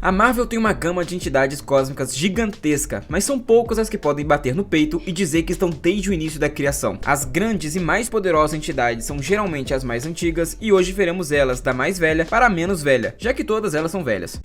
A Marvel tem uma gama de entidades cósmicas gigantesca, mas são poucas as que podem bater no peito e dizer que estão desde o início da criação. As grandes e mais poderosas entidades são geralmente as mais antigas e hoje veremos elas da mais velha para a menos velha, já que todas elas são velhas.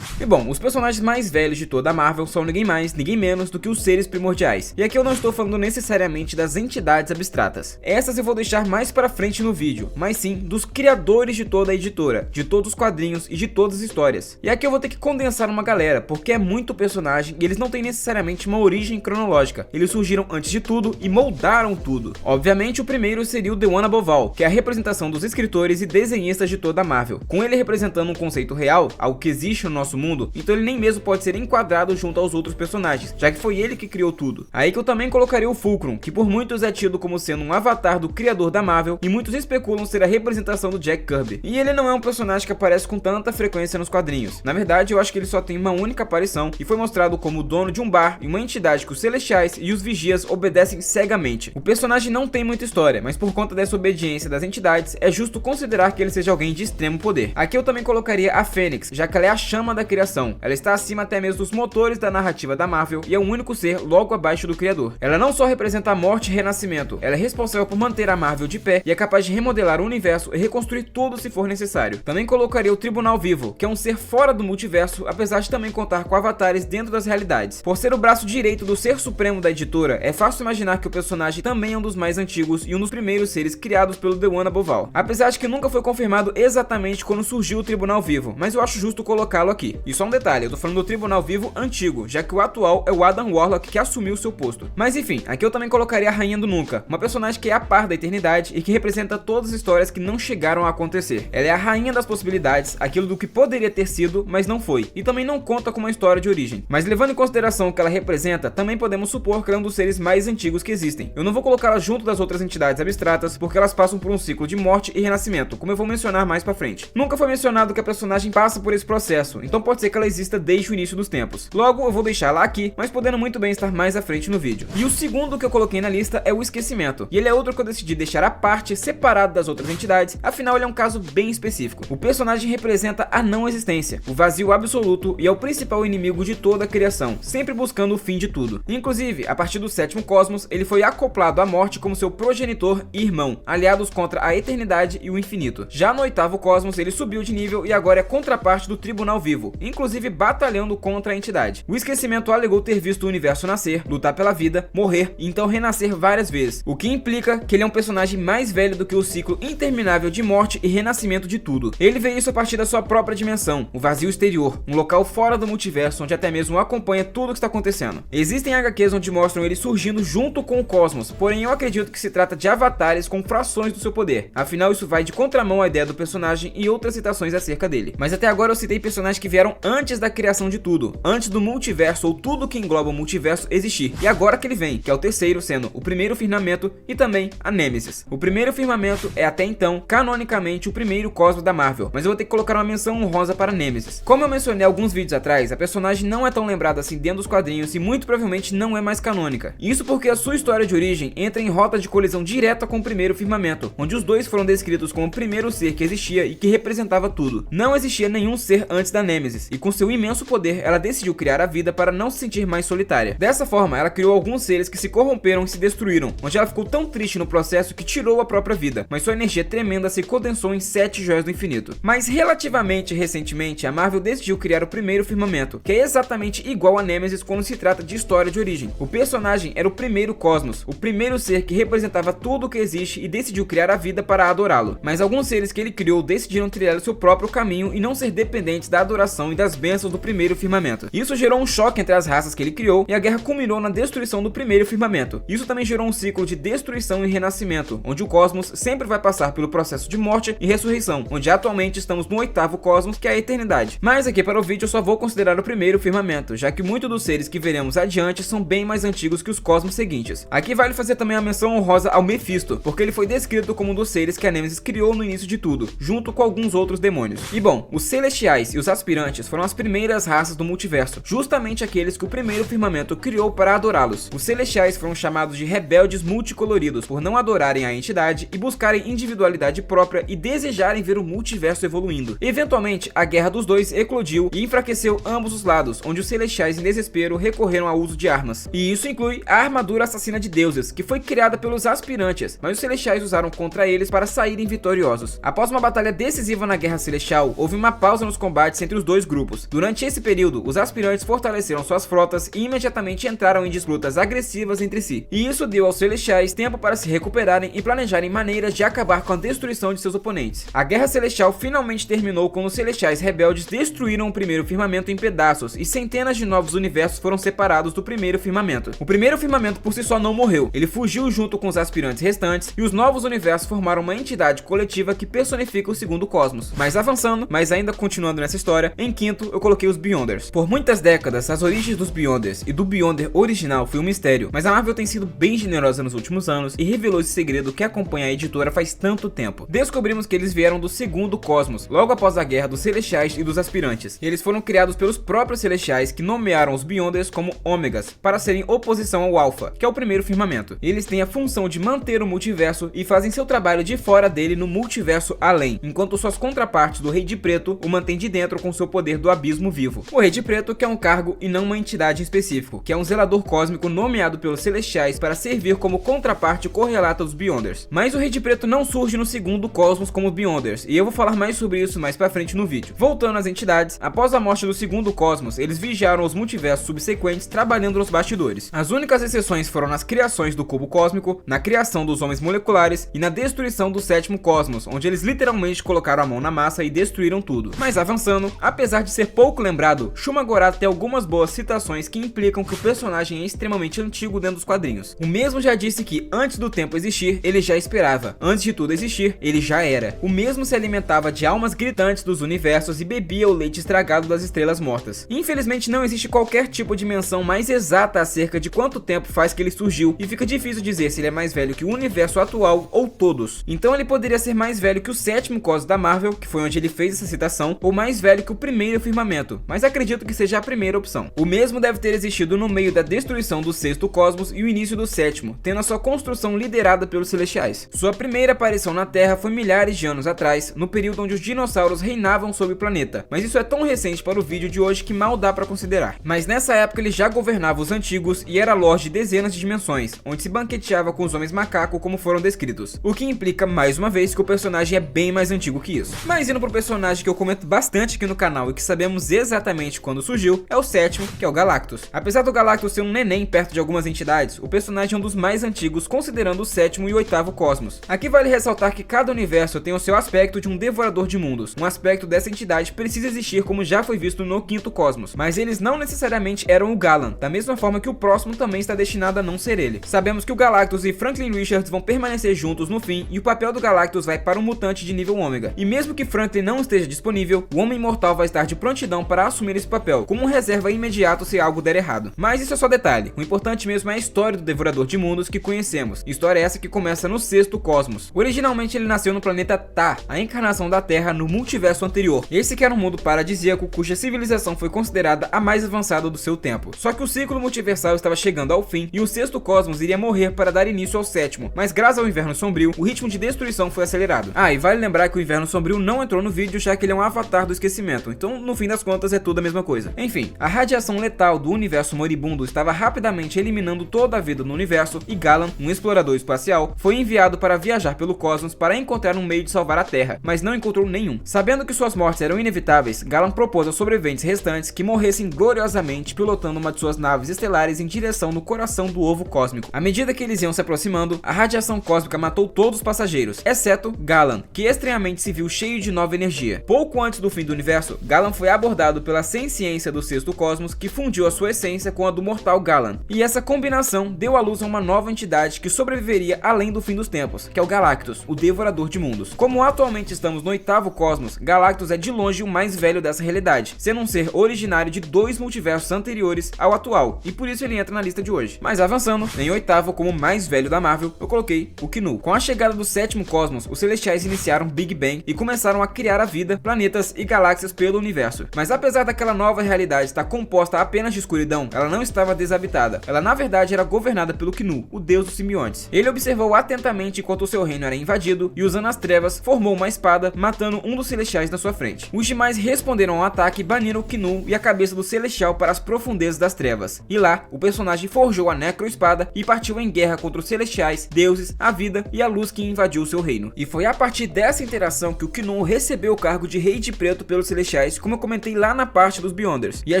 E bom, os personagens mais velhos de toda a Marvel são ninguém mais, ninguém menos do que os seres primordiais. E aqui eu não estou falando necessariamente das entidades abstratas. Essas eu vou deixar mais pra frente no vídeo, mas sim dos criadores de toda a editora, de todos os quadrinhos e de todas as histórias. E aqui eu vou ter que condensar uma galera, porque é muito personagem e eles não têm necessariamente uma origem cronológica. Eles surgiram antes de tudo e moldaram tudo. Obviamente o primeiro seria o The One Above All, que é a representação dos escritores e desenhistas de toda a Marvel. Com ele representando um conceito real, algo que existe no nosso mundo, então ele nem mesmo pode ser enquadrado junto aos outros personagens, já que foi ele que criou tudo. Aí que eu também colocaria o Fulcrum, que por muitos é tido como sendo um avatar do criador da Marvel, e muitos especulam ser a representação do Jack Kirby. E ele não é um personagem que aparece com tanta frequência nos quadrinhos. Na verdade, eu acho que ele só tem uma única aparição, e foi mostrado como o dono de um bar e uma entidade que os Celestiais e os Vigias obedecem cegamente. O personagem não tem muita história, mas por conta dessa obediência das entidades, é justo considerar que ele seja alguém de extremo poder. Aqui eu também colocaria a Fênix, já que ela é a chama da criação. Ela está acima até mesmo dos motores da narrativa da Marvel e é o único ser logo abaixo do criador. Ela não só representa a morte e renascimento, ela é responsável por manter a Marvel de pé e é capaz de remodelar o universo e reconstruir tudo se for necessário. Também colocaria o Tribunal Vivo, que é um ser fora do multiverso, apesar de também contar com avatares dentro das realidades. Por ser o braço direito do Ser Supremo da editora, é fácil imaginar que o personagem também é um dos mais antigos e um dos primeiros seres criados pelo The One Above All. Apesar de que nunca foi confirmado exatamente quando surgiu o Tribunal Vivo, mas eu acho justo colocá-lo aqui. E só um detalhe, eu tô falando do Tribunal Vivo antigo, já que o atual é o Adam Warlock que assumiu seu posto. Mas enfim, aqui eu também colocaria a Rainha do Nunca, uma personagem que é a par da eternidade e que representa todas as histórias que não chegaram a acontecer. Ela é a rainha das possibilidades, aquilo do que poderia ter sido, mas não foi, e também não conta com uma história de origem. Mas levando em consideração o que ela representa, também podemos supor que ela é um dos seres mais antigos que existem. Eu não vou colocá-la junto das outras entidades abstratas, porque elas passam por um ciclo de morte e renascimento, como eu vou mencionar mais pra frente. Nunca foi mencionado que a personagem passa por esse processo, então pode ser que ela exista desde o início dos tempos. Logo, eu vou deixá-la aqui, mas podendo muito bem estar mais à frente no vídeo. E o segundo que eu coloquei na lista é o Esquecimento, e ele é outro que eu decidi deixar à parte, separado das outras entidades, afinal ele é um caso bem específico. O personagem representa a não existência, o vazio absoluto e é o principal inimigo de toda a criação, sempre buscando o fim de tudo. Inclusive, a partir do sétimo cosmos, ele foi acoplado à morte como seu progenitor e irmão, aliados contra a eternidade e o infinito. Já no oitavo cosmos, ele subiu de nível e agora é contraparte do Tribunal Vivo, inclusive batalhando contra a entidade. O Esquecimento alegou ter visto o universo nascer, lutar pela vida, morrer e então renascer várias vezes, o que implica que ele é um personagem mais velho do que o ciclo interminável de morte e renascimento de tudo. Ele vê isso a partir da sua própria dimensão, o vazio exterior, um local fora do multiverso onde até mesmo acompanha tudo o que está acontecendo. Existem HQs onde mostram ele surgindo junto com o cosmos, porém eu acredito que se trata de avatares com frações do seu poder, afinal isso vai de contramão à ideia do personagem e outras citações acerca dele. Mas até agora eu citei personagens que vieram antes da criação de tudo, antes do multiverso ou tudo que engloba o multiverso existir. E agora que ele vem, que é o terceiro, sendo o primeiro firmamento e também a Nêmesis. O primeiro firmamento é até então, canonicamente, o primeiro cosmos da Marvel, mas eu vou ter que colocar uma menção honrosa para Nêmesis. Como eu mencionei alguns vídeos atrás, a personagem não é tão lembrada assim dentro dos quadrinhos e muito provavelmente não é mais canônica. Isso porque a sua história de origem entra em rota de colisão direta com o primeiro firmamento, onde os dois foram descritos como o primeiro ser que existia e que representava tudo. Não existia nenhum ser antes da Nêmesis, e com seu imenso poder, ela decidiu criar a vida para não se sentir mais solitária. Dessa forma, ela criou alguns seres que se corromperam e se destruíram, onde ela ficou tão triste no processo que tirou a própria vida, mas sua energia tremenda se condensou em 7 joias do infinito. Mas relativamente recentemente, a Marvel decidiu criar o primeiro firmamento, que é exatamente igual a Nêmesis quando se trata de história de origem. O personagem era o primeiro cosmos, o primeiro ser que representava tudo o que existe e decidiu criar a vida para adorá-lo. Mas alguns seres que ele criou decidiram trilhar o seu próprio caminho e não ser dependentes da adoração e das bênçãos do primeiro firmamento. Isso gerou um choque entre as raças que ele criou e a guerra culminou na destruição do primeiro firmamento. Isso também gerou um ciclo de destruição e renascimento, onde o cosmos sempre vai passar pelo processo de morte e ressurreição, onde atualmente estamos no oitavo cosmos, que é a eternidade. Mas aqui para o vídeo eu só vou considerar o primeiro firmamento, já que muitos dos seres que veremos adiante são bem mais antigos que os cosmos seguintes. Aqui vale fazer também a menção honrosa ao Mephisto, porque ele foi descrito como um dos seres que a Nêmesis criou no início de tudo, junto com alguns outros demônios. E bom, os Celestiais e os Aspirantes aspirantes foram as primeiras raças do multiverso, justamente aqueles que o primeiro firmamento criou para adorá-los. Os celestiais foram chamados de rebeldes multicoloridos por não adorarem a entidade e buscarem individualidade própria e desejarem ver o multiverso evoluindo. Eventualmente, a guerra dos dois eclodiu e enfraqueceu ambos os lados, onde os celestiais em desespero recorreram ao uso de armas. E isso inclui a armadura assassina de deuses, que foi criada pelos aspirantes, mas os celestiais usaram contra eles para saírem vitoriosos. Após uma batalha decisiva na Guerra Celestial, houve uma pausa nos combates entre os dois grupos. Durante esse período, os aspirantes fortaleceram suas frotas e imediatamente entraram em disputas agressivas entre si. E isso deu aos celestiais tempo para se recuperarem e planejarem maneiras de acabar com a destruição de seus oponentes. A Guerra Celestial finalmente terminou quando os celestiais rebeldes destruíram o primeiro firmamento em pedaços e centenas de novos universos foram separados do primeiro firmamento. O primeiro firmamento por si só não morreu, ele fugiu junto com os aspirantes restantes e os novos universos formaram uma entidade coletiva que personifica o segundo cosmos. Mas avançando, mas ainda continuando nessa história, em quinto eu coloquei os Beyonders. Por muitas décadas, as origens dos Beyonders e do Beyonder original foi um mistério, mas a Marvel tem sido bem generosa nos últimos anos e revelou esse segredo que acompanha a editora faz tanto tempo. Descobrimos que eles vieram do segundo cosmos, logo após a guerra dos celestiais e dos aspirantes. E eles foram criados pelos próprios celestiais que nomearam os Beyonders como ômegas, para serem oposição ao Alpha, que é o primeiro firmamento. Eles têm a função de manter o multiverso e fazem seu trabalho de fora dele no multiverso além, enquanto suas contrapartes do Rei de Preto o mantêm de dentro com seu poder do abismo vivo. O Rei de Preto que é um cargo e não uma entidade em específico, que é um zelador cósmico nomeado pelos celestiais para servir como contraparte correlata dos Beyonders. Mas o Rei de Preto não surge no segundo cosmos como os Beyonders, e eu vou falar mais sobre isso mais pra frente no vídeo. Voltando às entidades, após a morte do segundo cosmos, eles vigiaram os multiversos subsequentes trabalhando nos bastidores. As únicas exceções foram nas criações do cubo cósmico, na criação dos homens moleculares e na destruição do sétimo cosmos, onde eles literalmente colocaram a mão na massa e destruíram tudo. Mas avançando, apesar de ser pouco lembrado, Shuma Gorath tem algumas boas citações que implicam que o personagem é extremamente antigo dentro dos quadrinhos. O mesmo já disse que antes do tempo existir, ele já esperava. Antes de tudo existir, ele já era. O mesmo se alimentava de almas gritantes dos universos e bebia o leite estragado das estrelas mortas. Infelizmente não existe qualquer tipo de menção mais exata acerca de quanto tempo faz que ele surgiu e fica difícil dizer se ele é mais velho que o universo atual ou todos. Então ele poderia ser mais velho que o sétimo cosmos da Marvel, que foi onde ele fez essa citação, ou mais velho que o primeiro firmamento, mas acredito que seja a primeira opção. O mesmo deve ter existido no meio da destruição do sexto cosmos e o início do sétimo, tendo a sua construção liderada pelos celestiais. Sua primeira aparição na Terra foi milhares de anos atrás, no período onde os dinossauros reinavam sobre o planeta, mas isso é tão recente para o vídeo de hoje que mal dá para considerar. Mas nessa época ele já governava os antigos e era Lorde de dezenas de dimensões, onde se banqueteava com os homens macaco como foram descritos, o que implica mais uma vez que o personagem é bem mais antigo que isso. Mas indo pro personagem que eu comento bastante aqui no canal e que sabemos exatamente quando surgiu, é o sétimo, que é o Galactus. Apesar do Galactus ser um neném perto de algumas entidades, o personagem é um dos mais antigos considerando o sétimo e o oitavo cosmos. Aqui vale ressaltar que cada universo tem o seu aspecto de um devorador de mundos. Um aspecto dessa entidade precisa existir como já foi visto no quinto cosmos, mas eles não necessariamente eram o Galan, da mesma forma que o próximo também está destinado a não ser ele. Sabemos que o Galactus e Franklin Richards vão permanecer juntos no fim e o papel do Galactus vai para um mutante de nível ômega. E mesmo que Franklin não esteja disponível, o Homem Imortal vai estar de prontidão para assumir esse papel, como reserva imediato se algo der errado. Mas isso é só detalhe, o importante mesmo é a história do Devorador de Mundos que conhecemos. História essa que começa no sexto cosmos. Originalmente ele nasceu no planeta Tá, a encarnação da Terra no multiverso anterior. Esse que era um mundo paradisíaco cuja civilização foi considerada a mais avançada do seu tempo. Só que o ciclo multiversal estava chegando ao fim e o sexto cosmos iria morrer para dar início ao sétimo, mas graças ao Inverno Sombrio, o ritmo de destruição foi acelerado. Ah, e vale lembrar que o Inverno Sombrio não entrou no vídeo, já que ele é um avatar do esquecimento, então no fim das contas é tudo a mesma coisa. Enfim, a radiação letal do universo moribundo estava rapidamente eliminando toda a vida no universo e Galan, um explorador espacial, foi enviado para viajar pelo cosmos para encontrar um meio de salvar a Terra, mas não encontrou nenhum. Sabendo que suas mortes eram inevitáveis, Galan propôs aos sobreviventes restantes que morressem gloriosamente pilotando uma de suas naves estelares em direção no coração do ovo cósmico. À medida que eles iam se aproximando, a radiação cósmica matou todos os passageiros, exceto Galan, que estranhamente se viu cheio de nova energia. Pouco antes do fim do universo, Galan foi abordado pela senciência do sexto cosmos, que fundiu a sua essência com a do mortal Galan. E essa combinação deu à luz a uma nova entidade que sobreviveria além do fim dos tempos, que é o Galactus, o Devorador de Mundos. Como atualmente estamos no oitavo cosmos, Galactus é de longe o mais velho dessa realidade, sendo um ser originário de 2 multiversos anteriores ao atual, e por isso ele entra na lista de hoje. Mas avançando, em oitavo como mais velho da Marvel, eu coloquei o Knu. Com a chegada do sétimo cosmos, os celestiais iniciaram Big Bang e começaram a criar a vida, planetas e galáxias pelo universo. Mas apesar daquela nova realidade estar composta apenas de escuridão, ela não estava desabitada. Ela na verdade era governada pelo Knu, o deus dos simbiontes. Ele observou atentamente enquanto o seu reino era invadido e, usando as trevas, formou uma espada, matando um dos celestiais na sua frente. Os demais responderam ao ataque e baniram o Knu e a cabeça do celestial para as profundezas das trevas. E lá, o personagem forjou a necroespada e partiu em guerra contra os celestiais, deuses, a vida e a luz que invadiu o seu reino. E foi a partir dessa interação que o Knu recebeu o cargo de Rei de Preto pelos celestiais, como eu comentei lá na parte dos Beyonders. E é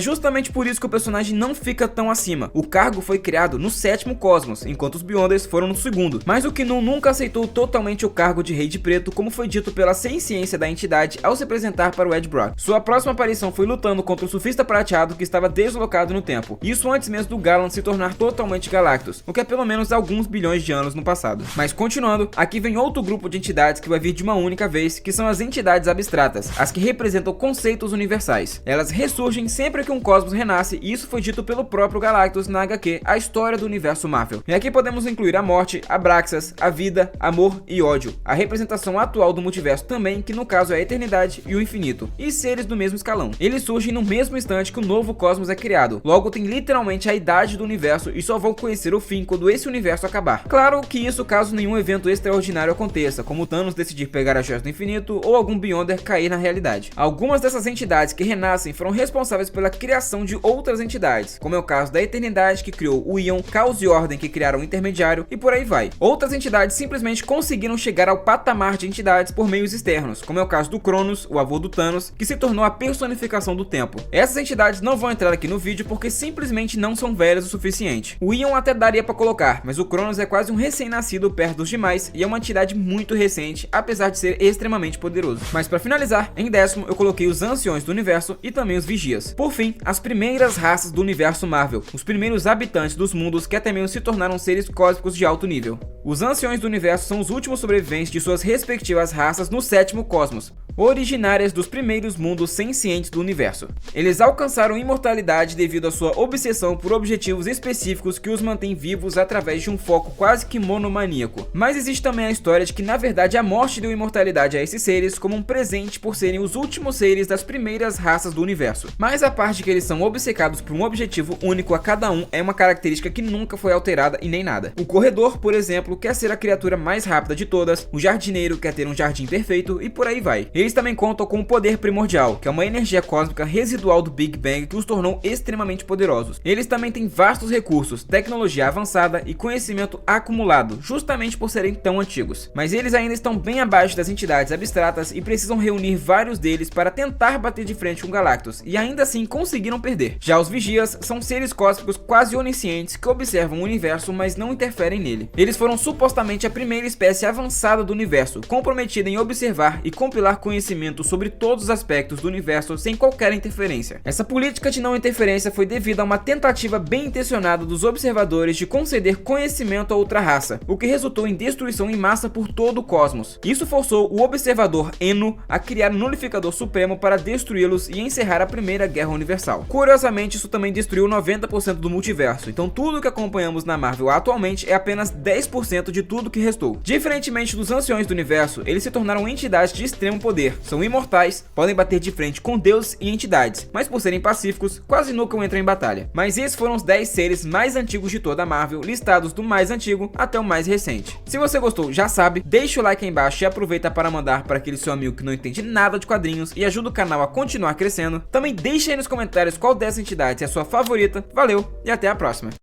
justamente por isso que o personagem não fica tão acima. O cargo foi criado no 7º cosmos, enquanto os Beyonders foram no 2º. Mas o Knu nunca aceitou totalmente o cargo de Rei de Preto, como foi dito pela ciência da entidade ao se apresentar para o Ed Brock. Sua próxima aparição foi lutando contra o Surfista Prateado, que estava deslocado no tempo. Isso antes mesmo do Galan se tornar totalmente Galactus, o que é pelo menos alguns bilhões de anos no passado. Mas continuando, aqui vem outro grupo de entidades que vai vir de uma única vez, que são as entidades abstratas, as que representam conceitos universais. Elas ressurgem sempre que um cosmos renasce, e isso foi dito pelo próprio Galactus na HQ A História do Universo Marvel. E aqui podemos incluir a morte, Abraxas, a vida, amor e ódio, a representação atual do multiverso também, que no caso é a eternidade e o infinito, e seres do mesmo escalão. Eles surgem no mesmo instante que o novo cosmos é criado, logo tem literalmente a idade do universo e só vão conhecer o fim quando esse universo acabar. Claro que isso caso nenhum evento extraordinário aconteça, como Thanos decidir pegar as joias do infinito ou algum Beyonder cair na realidade. Algumas dessas entidades que renascem foram responsáveis pela criação de outras entidades, como é o caso da Eternidade, que criou o Ion, Caos e Ordem, que criaram o Intermediário, e por aí vai. Outras entidades simplesmente conseguiram chegar ao patamar de entidades por meios externos, como é o caso do Cronos, o avô do Thanos, que se tornou a personificação do tempo. Essas entidades não vão entrar aqui no vídeo porque simplesmente não são velhas o suficiente. O Ion até daria pra colocar, mas o Cronos é quase um recém-nascido perto dos demais e é uma entidade muito recente, apesar de ser extremamente poderoso. Mas pra finalizar, em 10º eu coloquei os Anciões do Universo e também os Vigias. Por fim, as primeiras raças do universo Marvel, os primeiros habitantes dos mundos que até mesmo se tornaram seres cósmicos de alto nível. Os Anciões do Universo são os últimos sobreviventes de suas respectivas raças no 7º cosmos, originárias dos primeiros mundos sencientes do universo. Eles alcançaram imortalidade devido à sua obsessão por objetivos específicos que os mantém vivos através de um foco quase que monomaníaco. Mas existe também a história de que na verdade a morte deu imortalidade a esses seres como um presente por serem os últimos seres das primeiras raças do universo. Mas a parte que eles são obcecados por um objetivo único a cada um é uma característica que nunca foi alterada e nem nada. O Corredor, por exemplo, quer ser a criatura mais rápida de todas, o Jardineiro quer ter um jardim perfeito e por aí vai. Eles também contam com o Poder Primordial, que é uma energia cósmica residual do Big Bang que os tornou extremamente poderosos. Eles também têm vastos recursos, tecnologia avançada e conhecimento acumulado, justamente por serem tão antigos. Mas eles ainda estão bem abaixo das entidades abstratas e precisam reunir vários deles para tentar bater de frente com Galactus, e ainda assim conseguiram perder. Já os Vigias são seres cósmicos quase oniscientes que observam o universo, mas não interferem nele. Eles foram supostamente a primeira espécie avançada do universo, comprometida em observar e compilar conhecimento sobre todos os aspectos do universo sem qualquer interferência. Essa política de não interferência foi devido a uma tentativa bem intencionada dos observadores de conceder conhecimento a outra raça, o que resultou em destruição em massa por todo o cosmos. Isso forçou o observador Eno a criar um Nulificador Supremo para destruí-los e encerrar a Primeira Guerra Universal. Curiosamente, isso também destruiu 90% do multiverso, então tudo que acompanhamos na Marvel atualmente é apenas 10% de tudo que restou. Diferentemente dos Anciões do Universo, eles se tornaram entidades de extremo poder, são imortais, podem bater de frente com deuses e entidades, mas por serem pacíficos, quase nunca entram em batalha. Mas esses foram os 10 seres mais antigos de toda a Marvel, listados do mais antigo até o mais recente. Se você gostou, já sabe, deixa o like aí embaixo e aproveita para mandar para aquele seu amigo que não entende nada de quadrinhos e ajuda o canal a continuar crescendo. Também deixa aí nos comentários qual dessas entidades é a sua favorita. Valeu e até a próxima!